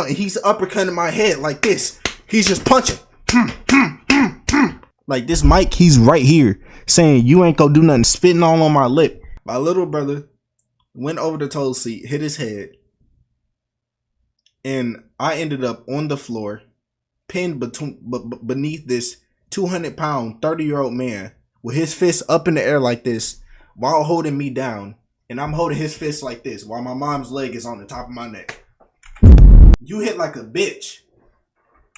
and he's uppercutting my head like this. He's just punching. Like this mic, he's right here saying, you ain't gonna do nothing, spitting all on my lip. My little brother went over the toilet seat, hit his head, and I ended up on the floor, pinned beneath this 200-pound, 30-year-old man with his fist up in the air like this while holding me down. And I'm holding his fist like this while my mom's leg is on the top of my neck. You hit like a bitch.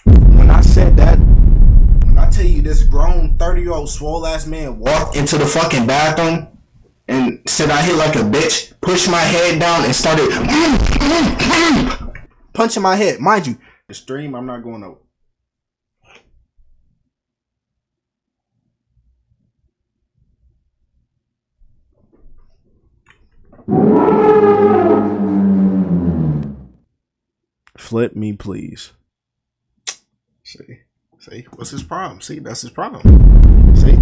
When I said that, when I tell you this grown 30-year-old swole ass man walked into the fucking bathroom and said I hit like a bitch, pushed my head down and started punching my head. Mind you, the stream, I'm not going over. Flip me, please. See, what's his problem? See, that's his problem. See,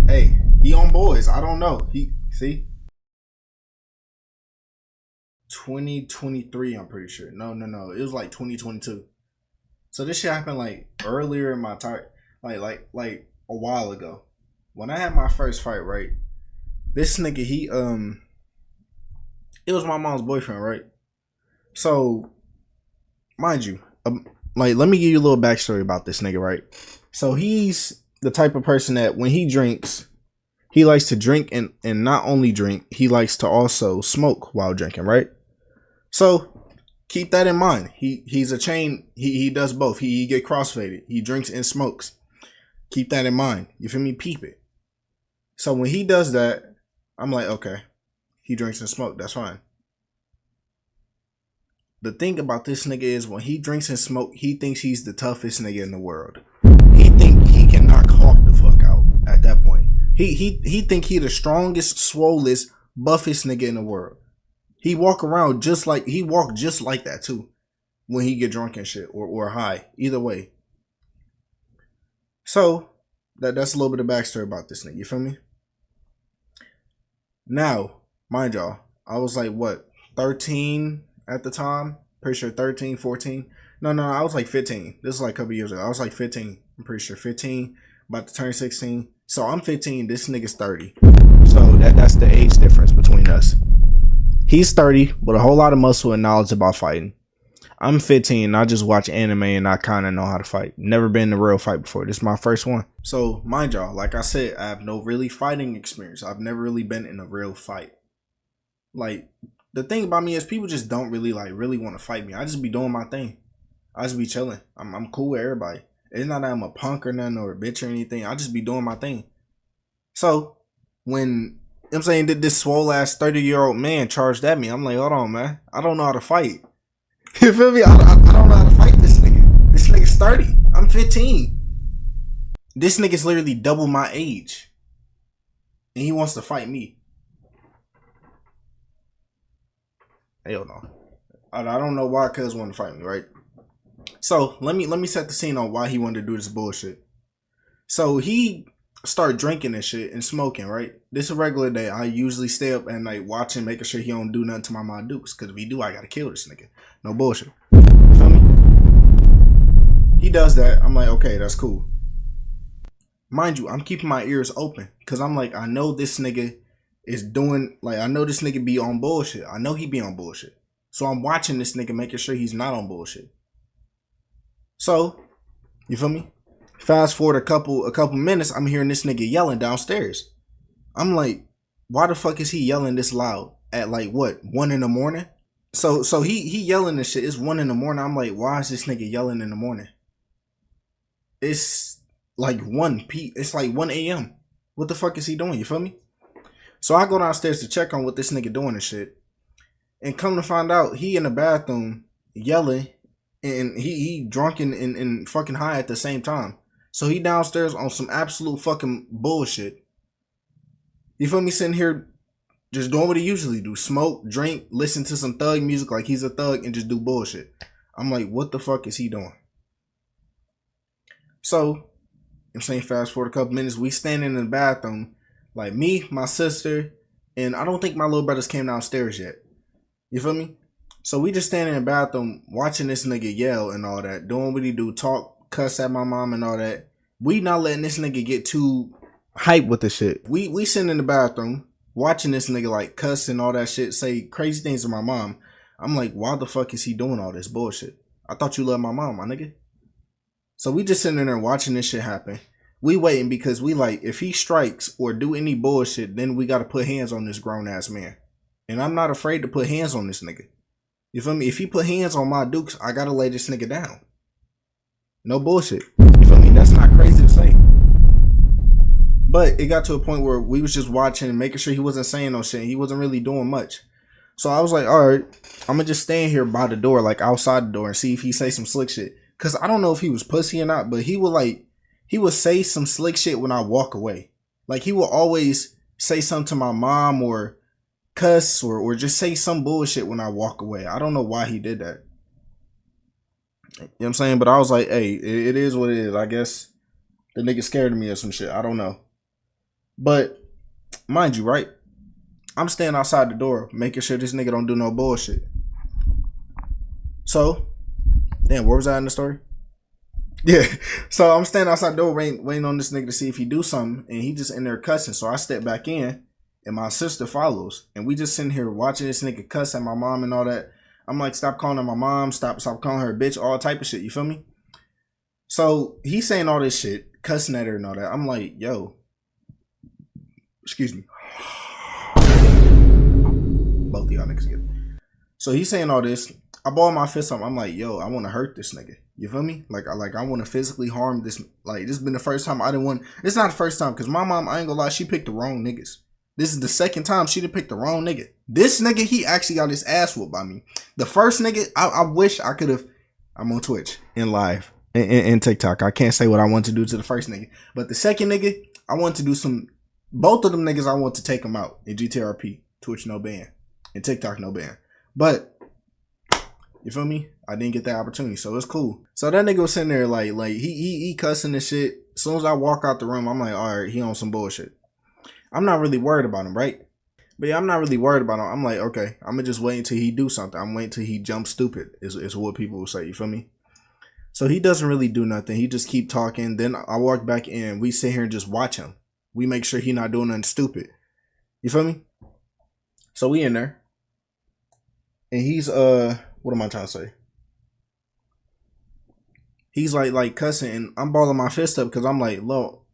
hey, he on boys. I don't know. See, 2023. I'm pretty sure. No, it was like 2022. So this shit happened like earlier in my time, like a while ago, when I had my first fight. Right, this nigga, it was my mom's boyfriend, right? So, mind you, like, let me give you a little backstory about this nigga, right? So he's the type of person that when he drinks, he likes to drink and not only drink, he likes to also smoke while drinking, right? So keep that in mind. He's a chain. He does both. He get crossfaded. He drinks and smokes. Keep that in mind. You feel me? Peep it. So when he does that, I'm like, okay, he drinks and smokes. That's fine. The thing about this nigga is when he drinks and smoke, he thinks he's the toughest nigga in the world. He think he can knock Hawk the fuck out at that point. He think he the strongest, swollest, buffest nigga in the world. He walk around just like that too when he get drunk and shit or high. Either way. So that's a little bit of backstory about this nigga. You feel me? Now, mind y'all, I was like what, 13 at the time? Pretty sure 13, 14. No, I was like 15. This is like a couple years ago. I was like 15. I'm pretty sure 15. About to turn 16. So I'm 15. This nigga's 30. So that's the age difference between us. He's 30 with a whole lot of muscle and knowledge about fighting. I'm 15 and I just watch anime and I kind of know how to fight. Never been in a real fight before. This is my first one. So mind y'all, like I said, I have no really fighting experience. I've never really been in a real fight. Like, the thing about me is people just don't really want to fight me. I just be doing my thing. I just be chilling. I'm cool with everybody. It's not that I'm a punk or nothing or a bitch or anything. I just be doing my thing. So when I'm saying that this swole ass 30-year-old man charged at me, I'm like, hold on, man. I don't know how to fight. You feel me? I don't know how to fight this nigga. This nigga's 30. I'm 15. This nigga's literally double my age. And he wants to fight me. Hell no. I don't know why cuz wanted to fight me, right? So let me set the scene on why he wanted to do this bullshit. So he started drinking and shit and smoking, right? This is a regular day. I usually stay up at night watching, making sure he don't do nothing to my dukes. Cause if he do, I gotta kill this nigga. No bullshit. You feel me? He does that. I'm like, okay, that's cool. Mind you, I'm keeping my ears open. Cause I'm like, I know this nigga is doing, like, I know this nigga be on bullshit. I know he be on bullshit. So I'm watching this nigga, making sure he's not on bullshit. So, you feel me? Fast forward a couple minutes, I'm hearing this nigga yelling downstairs. I'm like, why the fuck is he yelling this loud at like what, 1 in the morning? So he yelling this shit. It's 1 in the morning. I'm like, why is this nigga yelling in the morning? It's like 1 a.m. What the fuck is he doing? You feel me? So I go downstairs to check on what this nigga doing and shit. And come to find out, he in the bathroom yelling and he drunk and fucking high at the same time. So he downstairs on some absolute fucking bullshit. You feel me? Sitting here just doing what he usually do. Smoke, drink, listen to some thug music like he's a thug and just do bullshit. I'm like, what the fuck is he doing? So, I'm saying fast forward a couple minutes. We standing in the bathroom. Like me, my sister, and I don't think my little brothers came downstairs yet. You feel me? So we just standing in the bathroom watching this nigga yell and all that, doing what he do, talk, cuss at my mom and all that. We not letting this nigga get too hype with the shit. We sitting in the bathroom watching this nigga like cuss and all that shit, say crazy things to my mom. I'm like, why the fuck is he doing all this bullshit? I thought you loved my mom, my nigga. So we just sitting there watching this shit happen. We waiting because we like, if he strikes or do any bullshit, then we got to put hands on this grown ass man. And I'm not afraid to put hands on this nigga. You feel me? If he put hands on my dukes, I got to lay this nigga down. No bullshit. You feel me? That's not crazy to say. But it got to a point where we was just watching and making sure he wasn't saying no shit. He wasn't really doing much. So I was like, all right, I'm going to just stand here by the door, like outside the door, and see if he say some slick shit. Because I don't know if he was pussy or not, but he would say some slick shit when I walk away. Like he will always say something to my mom or cuss or just say some bullshit when I walk away. I don't know why he did that. You know what I'm saying? But I was like, hey, it is what it is. I guess the nigga scared of me or some shit. I don't know. But mind you, right? I'm standing outside the door making sure this nigga don't do no bullshit. So, damn, where was I in the story? Yeah. So I'm standing outside the door waiting on this nigga to see if he do something, and he just in there cussing. So I step back in, and my sister follows, and we just sitting here watching this nigga cuss at my mom and all that. I'm like, stop calling her my mom, stop calling her a bitch, all type of shit. You feel me? So he's saying all this shit, cussing at her and all that. I'm like, yo, excuse me. Both of y'all niggas get it. So he's saying all this. I ball my fist up. I'm like, yo, I want to hurt this nigga. You feel me? Like I want to physically harm this. Like, this has been the first time I didn't want. It's not the first time, because my mom, I ain't gonna lie, she picked the wrong niggas. This is the second time she done picked the wrong nigga. This nigga, he actually got his ass whooped by me. The first nigga, I wish I could have. I'm on Twitch in live and TikTok. I can't say what I want to do to the first nigga, but the second nigga, I want to do some. Both of them niggas, I want to take them out in GTRP. Twitch no ban, and TikTok no ban. But you feel me? I didn't get that opportunity, so it's cool. So that nigga was sitting there like he cussing and shit. As soon as I walk out the room, I'm like, all right, he on some bullshit. I'm not really worried about him, right? But yeah, I'm not really worried about him. I'm like, okay, I'm gonna just wait until he do something. I'm waiting till he jump stupid, is what people will say. You feel me? So he doesn't really do nothing. He just keep talking. Then I walk back in. We sit here and just watch him. We make sure he not doing nothing stupid. You feel me? So we in there. And he's what am I trying to say? He's like cussing, and I'm balling my fist up because I'm like,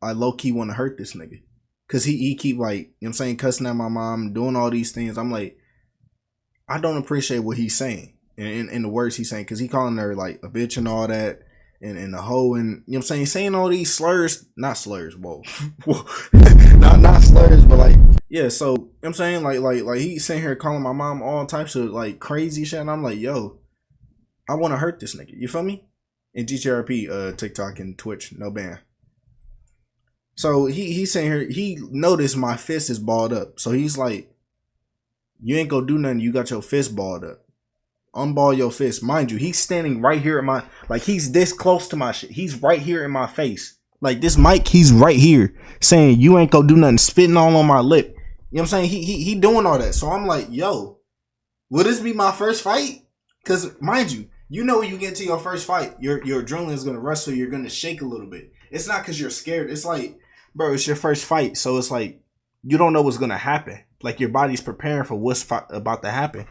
I low key want to hurt this nigga. Cause he keep like, you know what I'm saying, cussing at my mom, doing all these things. I'm like, I don't appreciate what he's saying and the words he's saying, cause he calling her like a bitch and all that, and a hoe, and you know what I'm saying all these slurs, not slurs, whoa, not slurs, but like, yeah. So you know what I'm saying, like he's sitting here calling my mom all types of like crazy shit, and I'm like, yo, I want to hurt this nigga. You feel me? In GTRP, TikTok and Twitch, no ban. So he's saying here, he noticed my fist is balled up. So he's like, you ain't gonna do nothing. You got your fist balled up. Unball your fist. Mind you, he's standing right here at my, like he's this close to my shit. He's right here in my face. Like this mic, he's right here saying, you ain't gonna do nothing, spitting all on my lip. You know what I'm saying? He doing all that. So I'm like, yo, will this be my first fight? Because mind you, you know when you get to your first fight, your adrenaline is gonna rush, so you're gonna shake a little bit. It's not because you're scared. It's like, bro, it's your first fight, so it's like you don't know what's gonna happen. Like your body's preparing for what's about to happen,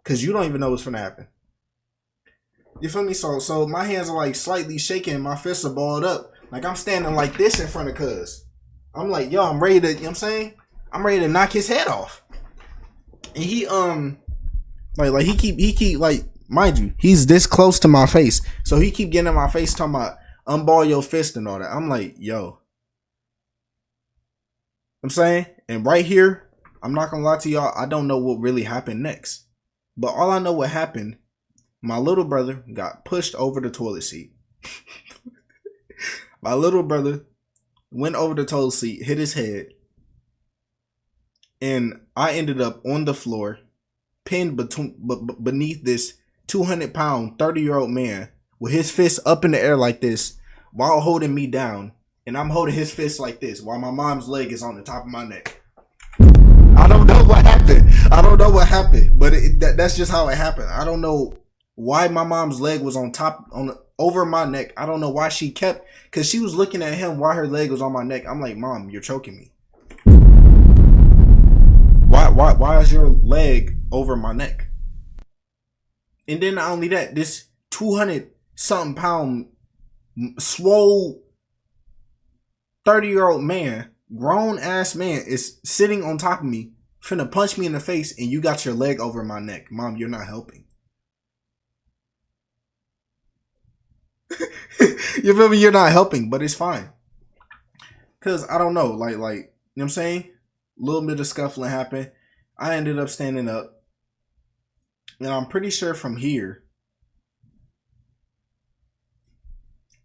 because you don't even know what's gonna happen. You feel me? So my hands are like slightly shaking, my fists are balled up. Like I'm standing like this in front of cuz. I'm like, yo, I'm ready to, you know what I'm saying? I'm ready to knock his head off. And he like he keep like, mind you, he's this close to my face. So he keep getting in my face talking about unball your fist and all that. I'm like, yo. I'm saying, and right here, I'm not gonna lie to y'all, I don't know what really happened next. But all I know what happened, my little brother got pushed over the toilet seat. My little brother went over the toilet seat, hit his head, and I ended up on the floor, pinned beneath this 200-pound, 30-year-old man with his fist up in the air like this while holding me down. And I'm holding his fist like this while my mom's leg is on the top of my neck. I don't know what happened. I don't know what happened, but that's just how it happened. I don't know why my mom's leg was over my neck. I don't know why she kept, because she was looking at him while her leg was on my neck. I'm like, Mom, you're choking me. Why is your leg over my neck? And then not only that, this 200-something pound swole 30-year-old man, grown ass man, is sitting on top of me, finna punch me in the face, and you got your leg over my neck. Mom, you're not helping. You feel me? You're not helping, but it's fine. Cause I don't know, like, you know what I'm saying? A little bit of scuffling happened. I ended up standing up. And I'm pretty sure from here,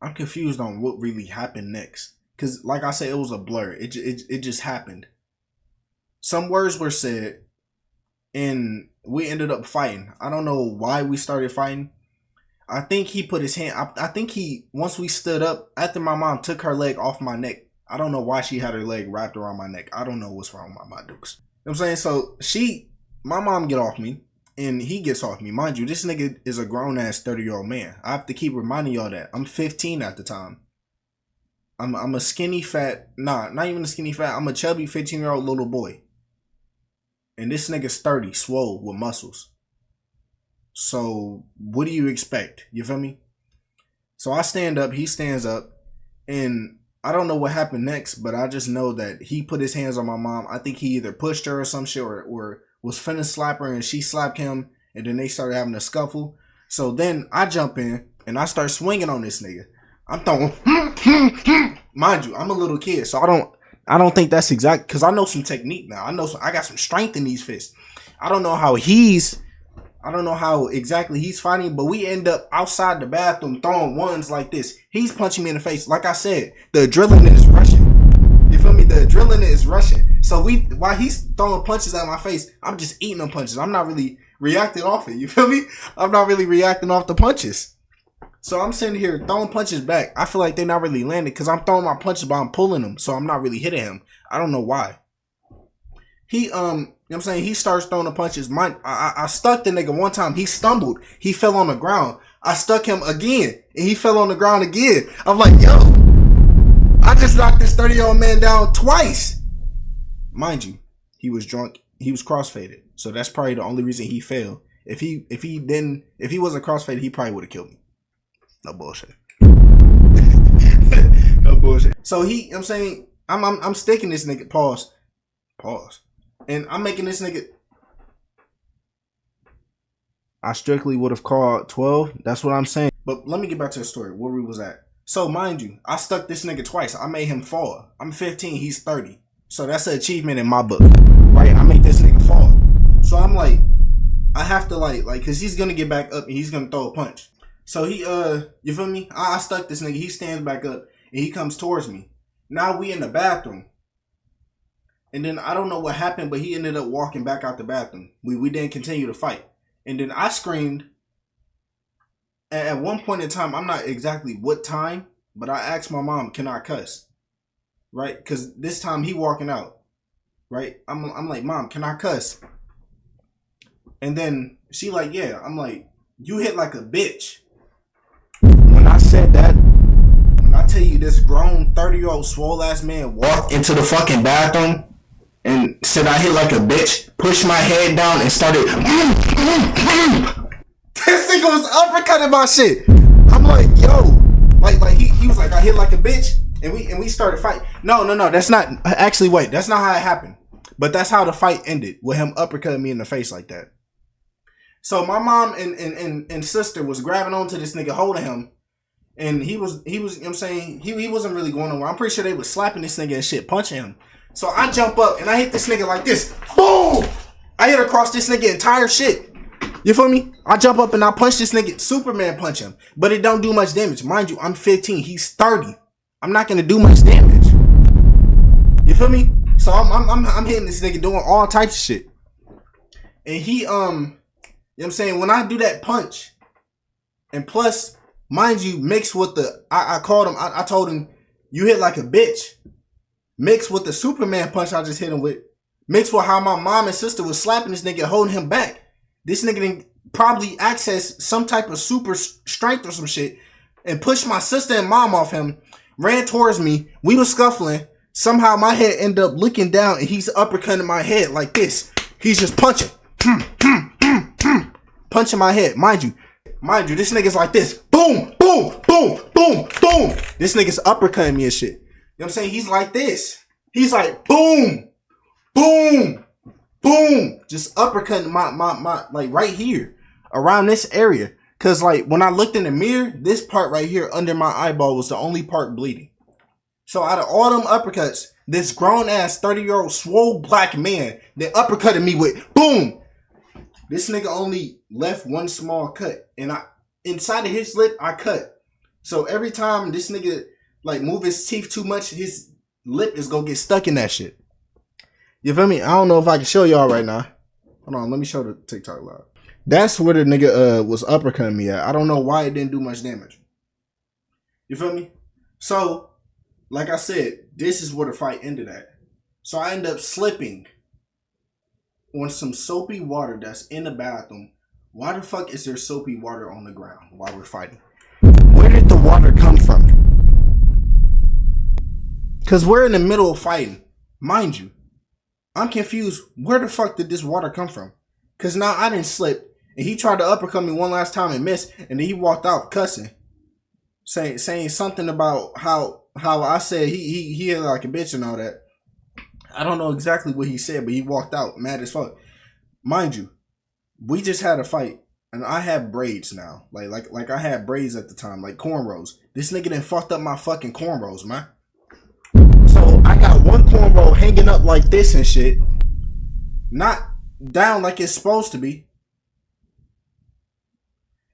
I'm confused on what really happened next. Cause like I said, it was a blur. It just happened. Some words were said, and we ended up fighting. I don't know why we started fighting. I think he put his hand. I think once we stood up, after my mom took her leg off my neck. I don't know why she had her leg wrapped around my neck. I don't know what's wrong with my dukes. You know what I'm saying? So my mom get off me, and he gets off me. Mind you, this nigga is a grown ass 30-year-old man. I have to keep reminding y'all that. I'm 15 at the time. I'm a skinny fat, not even a skinny fat. I'm a chubby 15-year-old little boy. And this nigga's 30, swole with muscles. So what do you expect? You feel me? So I stand up, he stands up, and I don't know what happened next, but I just know that he put his hands on my mom. I think he either pushed her or some shit, or was finna slap her, and she slapped him, and then they started having a scuffle. So then I jump in and I start swinging on this nigga. I'm throwing, mind you, I'm a little kid, so I don't think that's exact, because I know some technique now. I got some strength in these fists. I don't know how exactly he's fighting, but we end up outside the bathroom throwing ones like this. He's punching me in the face. Like I said, the adrenaline is rushing. You feel me? The adrenaline is rushing. So while he's throwing punches at my face, I'm just eating them punches. I'm not really reacting off it. You feel me? I'm not really reacting off the punches. So I'm sitting here throwing punches back. I feel like they're not really landing because I'm throwing my punches, but I'm pulling them. So I'm not really hitting him. I don't know why. He, you know what I'm saying? He starts throwing the punches. I stuck the nigga one time. He stumbled. He fell on the ground. I stuck him again, and he fell on the ground again. I'm like, yo, I just knocked this 30-year-old man down twice. Mind you, he was drunk. He was crossfaded. So that's probably the only reason he fell. If he wasn't crossfaded, he probably would have killed me. No bullshit. No bullshit. So you know what I'm saying? I'm sticking this nigga. Pause. And I'm making this nigga. I strictly would have called 12. That's what I'm saying. But let me get back to the story. Where we was at. So mind you, I stuck this nigga twice. I made him fall. I'm 15. He's 30. So that's an achievement in my book. Right? I made this nigga fall. So I'm like, I have to like, cause he's gonna get back up and he's gonna throw a punch. So he, you feel me? I stuck this nigga. He stands back up and he comes towards me. Now we in the bathroom. And then I don't know what happened, but he ended up walking back out the bathroom. We didn't continue to fight. And then I screamed. And at one point in time, I'm not exactly what time, but I asked my mom, can I cuss? Right? Because this time he walking out. Right? I'm like, Mom, can I cuss? And then she like, yeah. I'm like, you hit like a bitch. When I said that, when I tell you this grown 30-year-old swole ass man walked into the fucking bathroom and said I hit like a bitch, pushed my head down and started. This nigga was uppercutting my shit. I'm like, yo, like he was like, I hit like a bitch, and we started fighting. No, that's not actually. Wait, that's not how it happened. But that's how the fight ended, with him uppercutting me in the face like that. So my mom and sister was grabbing onto this nigga, holding him, and he was, you know what I'm saying, he wasn't really going nowhere. I'm pretty sure they was slapping this nigga and shit, punching him. So I jump up and I hit this nigga like this. Boom! I hit across this nigga entire shit. You feel me? I jump up and I punch this nigga, Superman punch him. But it don't do much damage. Mind you, I'm 15. He's 30. I'm not gonna do much damage. You feel me? So I'm hitting this nigga doing all types of shit. And he, you know what I'm saying, when I do that punch, and plus, mind you, mixed with the, I called him, I told him, you hit like a bitch. Mixed with the Superman punch I just hit him with, Mixed with how my mom and sister was slapping this nigga, holding him back. This nigga didn't probably access some type of super strength or some shit and pushed my sister and mom off him, ran towards me. We was scuffling. Somehow my head ended up looking down and he's uppercutting my head like this. He's just punching. Punching my head. Mind you, this nigga's like this. Boom, boom, boom, boom, boom. This nigga's uppercutting me and shit. You know what I'm saying? He's like this. He's like boom, boom, boom. Just uppercutting my like right here. Around this area. Cause like when I looked in the mirror, this part right here under my eyeball was the only part bleeding. So out of all them uppercuts, this grown ass 30-year-old swole black man that uppercutted me with boom. This nigga only left one small cut. And inside of his lip, I cut. So every time this nigga like move his teeth too much, his lip is gonna get stuck in that shit. You feel me? I don't know if I can show y'all right now. Hold on, let me show the TikTok live. That's where the nigga was uppercutting me at. I don't know why it didn't do much damage. You feel me? So, like I said, this is where the fight ended at. So I end up slipping on some soapy water that's in the bathroom. Why the fuck is there soapy water on the ground while we're fighting? Where did the water come from? Because we're in the middle of fighting. Mind you, I'm confused. Where the fuck did this water come from? Because now I didn't slip. And he tried to uppercut me one last time and missed. And then he walked out cussing. Saying something about how I said he had like a bitch and all that. I don't know exactly what he said, but he walked out mad as fuck. Mind you, we just had a fight. And I have braids now. Like I had braids at the time. Like cornrows. This nigga done fucked up my fucking cornrows, man. So I got one cornrow hanging up like this and shit. Not down like it's supposed to be.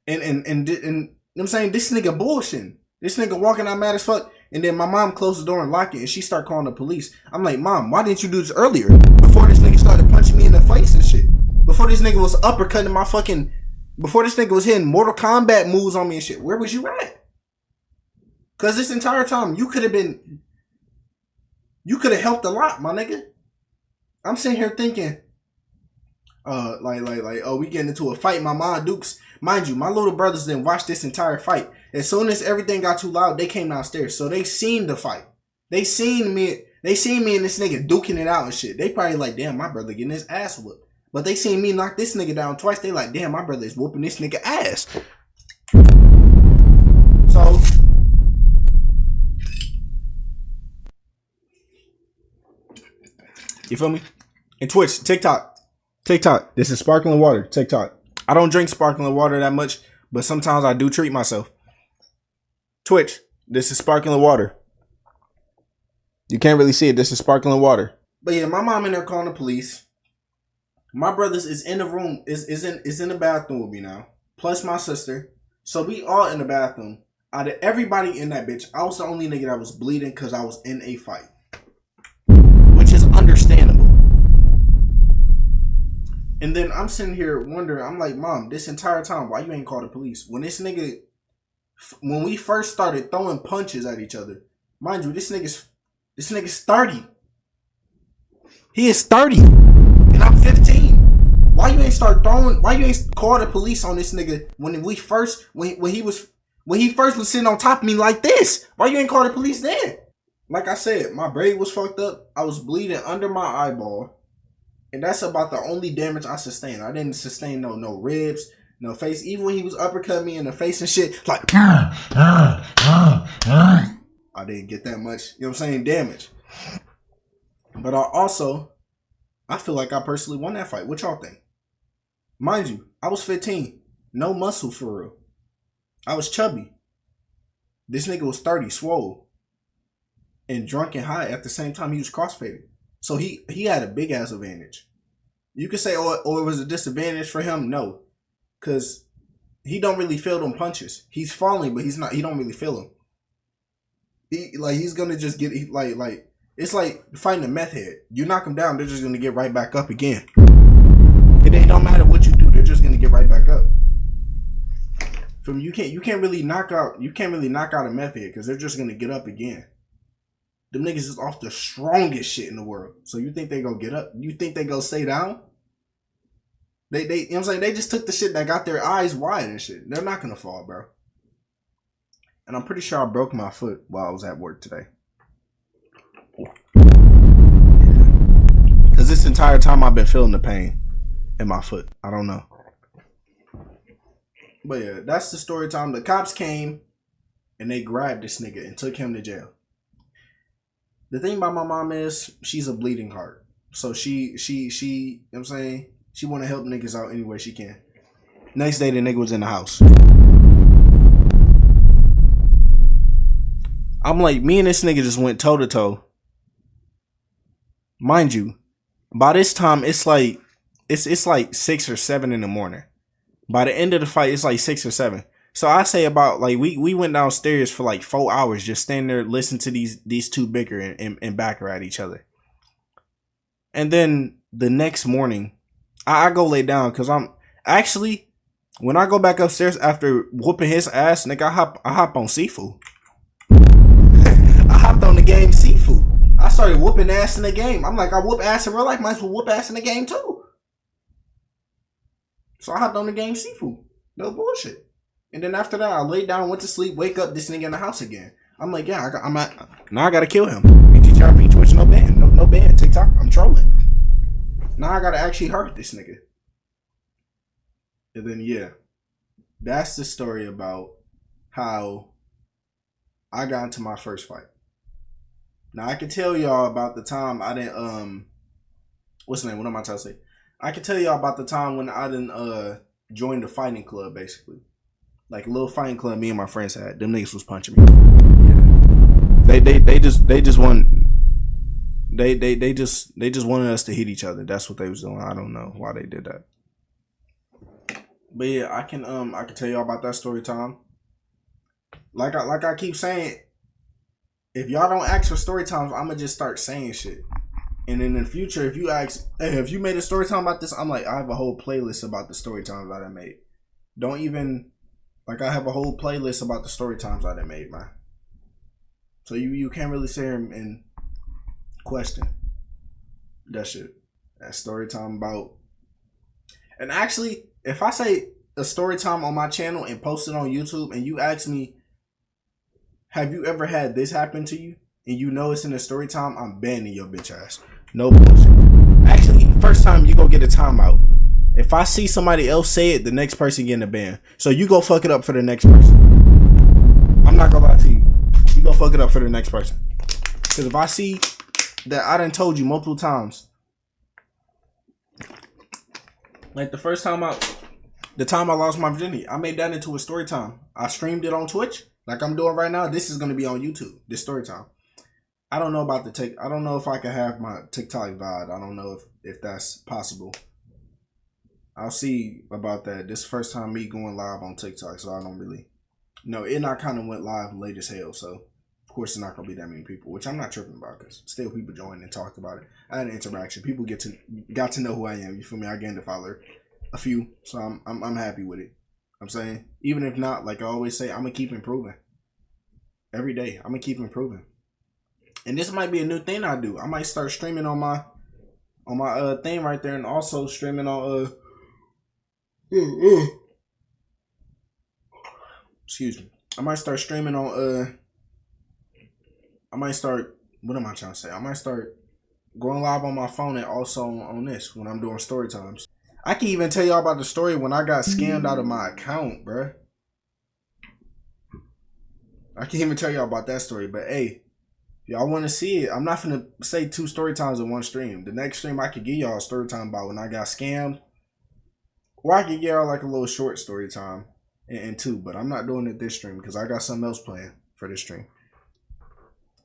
And you know what I'm saying? This nigga bullshitting. This nigga walking out mad as fuck. And then my mom closed the door and locked it. And she started calling the police. I'm like, Mom, why didn't you do this earlier? Before this nigga started punching me in the face and shit. Before this nigga was uppercutting my fucking... Before this nigga was hitting Mortal Kombat moves on me and shit. Where was you at? Because this entire time, you could have been... You could have helped a lot, my nigga. I'm sitting here thinking... oh, we getting into a fight. My mom Dukes, mind you, my little brothers didn't watch this entire fight. As soon as everything got too loud, they came downstairs. So they seen the fight. They seen me and this nigga duking it out and shit. They probably like, damn, my brother getting his ass whooped. But they seen me knock this nigga down twice. They like, damn, my brother is whooping this nigga ass. So you feel me? And Twitch, TikTok, this is sparkling water. TikTok. I don't drink sparkling water that much, but sometimes I do treat myself. Twitch, this is sparkling water. You can't really see it. This is sparkling water. But yeah, my mom in there calling the police. My brothers is in the room, is in the bathroom with me now. Plus my sister. So we all in the bathroom. Out of everybody in that bitch, I was the only nigga that was bleeding because I was in a fight. Which is understandable. And then I'm sitting here wondering, I'm like, Mom, this entire time, why you ain't called the police? When we first started throwing punches at each other, mind you, this nigga's 30. He is 30. And I'm 15. Why you ain't call the police on this nigga when he first was sitting on top of me like this? Why you ain't call the police then? Like I said, my braid was fucked up. I was bleeding under my eyeball. And that's about the only damage I sustained. I didn't sustain no ribs, no face. Even when he was uppercutting me in the face and shit, like I didn't get that much, you know what I'm saying, damage. But I feel like I personally won that fight. What y'all think? Mind you, I was 15. No muscle for real. I was chubby. This nigga was 30, swole. And drunk and high at the same time. He was crossfaded. So he had a big ass advantage. You could say, oh, it was a disadvantage for him. No. Because he don't really feel them punches. He's falling, but he don't really feel them. He's gonna just get like it's like fighting a meth head. You knock them down, they're just gonna get right back up again. It don't matter what you do, they're just gonna get right back up. You can't really knock out a meth head because they're just gonna get up again. Them niggas is off the strongest shit in the world. So you think they go get up? You think they go stay down? They you know what I'm saying? They just took the shit that got their eyes wide and shit. They're not gonna fall, bro. And I'm pretty sure I broke my foot while I was at work today. Because this entire time I've been feeling the pain in my foot. I don't know. But yeah, that's the story time. The cops came and they grabbed this nigga and took him to jail. The thing about my mom is she's a bleeding heart. So she you know what I'm saying? She want to help niggas out any way she can. Next day the nigga was in the house. I'm like, me and this nigga just went toe to toe. Mind you, by this time it's like 6 or 7 in the morning. By the end of the fight, it's like 6 or 7. So I say about like we went downstairs for like 4 hours just standing there listening to these two bicker and backer at each other. And then the next morning, I go lay down because I'm actually when I go back upstairs after whooping his ass, nigga, I hop on seafood. I hopped on the game seafood. I started whooping ass in the game. I'm like, I whoop ass in real life, might as well whoop ass in the game too. So I hopped on the game seafood. No bullshit. And then after that, I laid down, went to sleep, wake up, this nigga in the house again. I'm like, yeah, now I gotta kill him. BTTRP, Twitch, no ban, no ban. TikTok, I'm trolling. Now I gotta actually hurt this nigga. And then yeah, that's the story about how I got into my first fight. Now I can tell y'all about the time I didn't what's the name? What am I trying to say? I can tell y'all about the time when I didn't join the fighting club, basically. Like a little fighting club me and my friends had. Them niggas was punching me. Yeah. They just wanted us to hit each other. That's what they was doing. I don't know why they did that. But yeah, I can tell y'all about that story time. Like I keep saying, if y'all don't ask for story times, I'ma just start saying shit. And then in the future, if you ask, hey, have you made a story time about this? I'm like, I have a whole playlist about the story times that I made. Don't even like I have a whole playlist about the story times that I made, man. So you can't really sit here and question that shit. That story time about. And actually, if I say a story time on my channel and post it on YouTube, and you ask me, have you ever had this happen to you? And you know it's in a story time, I'm banning your bitch ass. No bullshit. Actually, first time you go get a timeout. If I see somebody else say it, the next person getting a ban. So you go fuck it up for the next person. I'm not gonna lie to you. You go fuck it up for the next person. Because if I see that I done told you multiple times. Like the time I lost my virginity, I made that into a story time. I streamed it on Twitch. Like I'm doing right now. This is gonna be on YouTube. This story time. I don't know about I don't know if I can have my TikTok VOD. I don't know if that's possible. I'll see about that. This first time me going live on TikTok, so I don't really know. And I kind of went live late as hell, so of course it's not gonna be that many people, which I'm not tripping about because still people joined and talked about it. I had an interaction. People got to know who I am. You feel me? I gained a follower, a few, so I'm happy with it. I'm saying even if not, like I always say, I'm gonna keep improving. Every day, I'm gonna keep improving. And this might be a new thing I do. I might start streaming on my thing right there, and also streaming on excuse me. I might start streaming on what am I trying to say? I might start going live on my phone and also on this when I'm doing story times. I can even tell y'all about the story when I got scammed out of my account, bruh. I can't even tell y'all about that story, but hey, y'all want to see it, I'm not finna say 2 story times in one stream. The next stream I could give y'all a story time about when I got scammed. Or I could give y'all like a little short story time and 2, but I'm not doing it this stream because I got something else planned for this stream.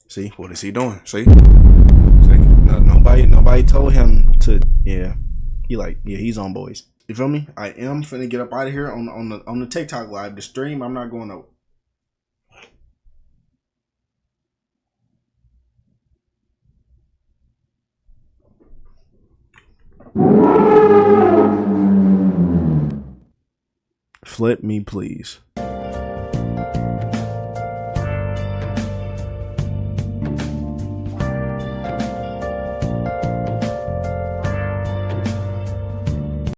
See, what is he doing? See? No, nobody told him to, yeah. He's on, boys. You feel me? I am finna get up out of here on the TikTok live. The stream, I'm not going out. Flip me, please.